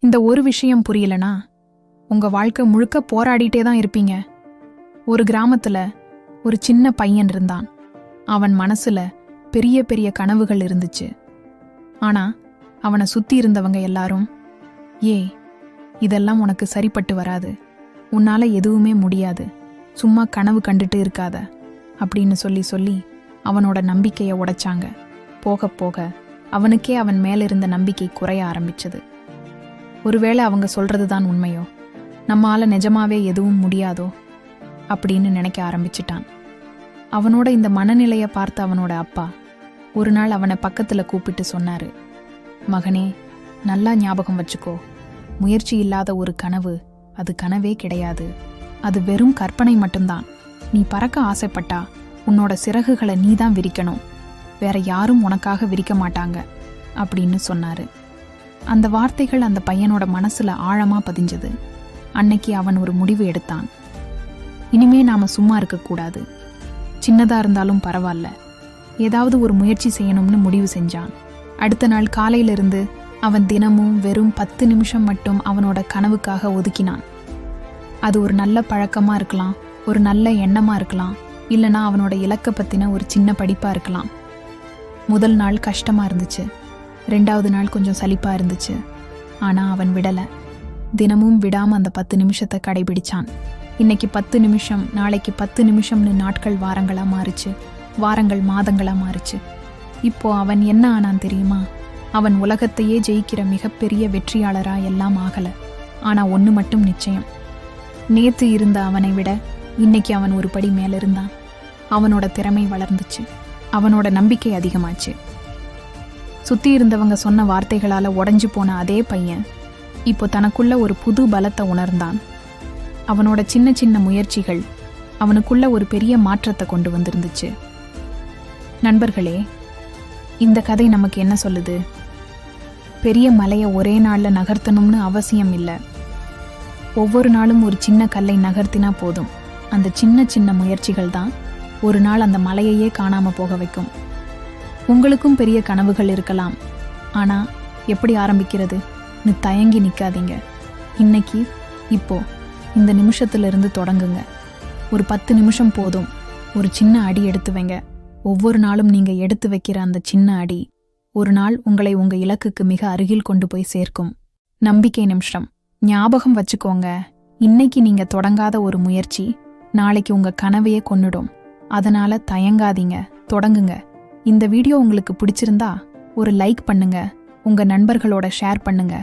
இந்த ஒரு விஷயம் புரியலனா உங்க வாழ்க்கை முழுக்க போராடிட்டே தான் இருப்பீங்க. ஒரு கிராமத்துல ஒரு சின்ன பையன் இருந்தான். அவன் மனசுல பெரிய பெரிய கனவுகள் இருந்துச்சு. ஆனா அவனை சுத்தி இருந்தவங்க எல்லாரும், இதெல்லாம் உனக்கு சரிப்பட்டு வராது, உன்னால எதுவுமே முடியாது, சும்மா கனவு கண்டுட்டு இருக்காத அப்படின்னு சொல்லி சொல்லி அவனோட நம்பிக்கையை உடைச்சாங்க. போக போக அவனுக்கே அவன் மேலிருந்த நம்பிக்கை குறைய ஆரம்பிச்சது. ஒருவேளை அவங்க சொல்றதுதான் உண்மையோ, நம்மால நிஜமாவே எதுவும் முடியாதோ அப்படின்னு நினைக்க ஆரம்பிச்சிட்டான். அவனோட இந்த மனநிலைய பார்த்த அவனோட அப்பா ஒரு நாள் அவனை பக்கத்துல கூப்பிட்டு சொன்னாரு, மகனே, நல்லா ஞாபகம் வச்சுக்கோ, முயற்சி இல்லாத ஒரு கனவு அது கனவே கிடையாது, அது வெறும் கற்பனை மட்டும்தான். நீ பறக்க ஆசைப்பட்டா உன்னோட சிறகுகளை நீதான் விரிக்கணும், வேற யாரும் உனக்காக விரிக்க மாட்டாங்க அப்படின்னு சொன்னாரு. அந்த வார்த்தைகள் அந்த பையனோட மனசுல ஆழமா பதிஞ்சது. அன்னைக்கு அவன் ஒரு முடிவு எடுத்தான். இனிமே நாம சும்மா இருக்கக்கூடாது, சின்னதா இருந்தாலும் பரவாயில்ல, ஏதாவது ஒரு முயற்சி செய்யணும்னு முடிவு செஞ்சான். அடுத்த நாள் காலையிலிருந்து அவன் தினமும் வெறும் 10 நிமிஷம் மட்டும் அவனோட கனவுக்காக ஒதுக்கினான். அது ஒரு நல்ல பழக்கமா இருக்கலாம், ஒரு நல்ல எண்ணமா இருக்கலாம், இல்லனா அவனோட இலக்க பத்தின ஒரு சின்ன படிப்பா இருக்கலாம். முதல் நாள் கஷ்டமா இருந்துச்சு, 2வது நாள் கொஞ்சம் சலிப்பா இருந்துச்சு. ஆனா அவன் விடல. தினமும் விடாம அந்த 10 நிமிஷத்தை கடைபிடிச்சான். இன்னைக்கு 10 நிமிஷம், நாளைக்கு 10 நிமிஷம்னு நாட்கள் வாரங்களா மாறுச்சு, வாரங்கள் மாதங்களா மாறுச்சு. இப்போ அவன் என்ன ஆனான் தெரியுமா? அவன் உலகத்தையே ஜெயிக்கிற மிகப்பெரிய வெற்றியாளரா எல்லாம் ஆகல. ஆனா ஒண்ணு மட்டும் நிச்சயம், நேத்து இருந்த அவனை விட இன்னைக்கு அவன் ஒரு படி மேல இருந்தான். அவனோட திறமை வளர்ந்துச்சு, அவனோட நம்பிக்கை அதிகமாச்சு. சுத்தி இருந்தவங்க சொன்ன வார்த்தைகளால உடைஞ்சு போன அதே பையன் இப்போ தனக்குள்ள ஒரு புது பலத்தை உணர்ந்தான். அவனோட சின்ன சின்ன முயற்சிகள் அவனுக்குள்ள ஒரு பெரிய மாற்றத்தை கொண்டு வந்திருந்துச்சு. நண்பர்களே, இந்த கதை நமக்கு என்ன சொல்லுது? பெரிய மலையை ஒரே நாள்ல நகர்த்தணும்னு அவசியம் இல்லை. ஒவ்வொரு நாளும் ஒரு சின்ன கல்லை நகர்த்தினா போதும். அந்த சின்ன சின்ன முயற்சிகள் தான் ஒரு நாள் அந்த மலையையே காணாம போக வைக்கும். உங்களுக்கும் பெரிய கனவுகள் இருக்கலாம், ஆனா எப்படி ஆரம்பிக்கிறது நீ தயங்கி நிக்காதீங்க. இன்னைக்கு, இப்போ, இந்த நிமிஷத்திலிருந்து தொடங்குங்க. ஒரு 10 நிமிஷம் போதும். ஒரு சின்ன அடி எடுத்து வைங்க. ஒவ்வொரு நாளும் நீங்க எடுத்து வைக்கிற அந்த சின்ன அடி ஒரு நாள் உங்களை உங்க இலக்குக்கு மிக அருகில் கொண்டு போய் சேர்க்கும். நம்பிக்கை நிமிஷம். ஞாபகம் வச்சுக்கோங்க, இன்னைக்கு நீங்க தொடங்காத ஒரு முயற்சி நாளைக்கு உங்க கனவையே கொன்னுடும். அதனால தயங்காதீங்க, தொடங்குங்க. இந்த வீடியோ உங்களுக்கு பிடிச்சிருந்தா ஒரு லைக் பண்ணுங்க, உங்க நண்பர்களோட ஷேர் பண்ணுங்க,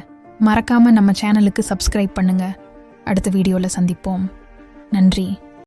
மறக்காம நம்ம சேனலுக்கு சப்ஸ்கிரைப் பண்ணுங்க. அடுத்த வீடியோல சந்திப்போம். நன்றி.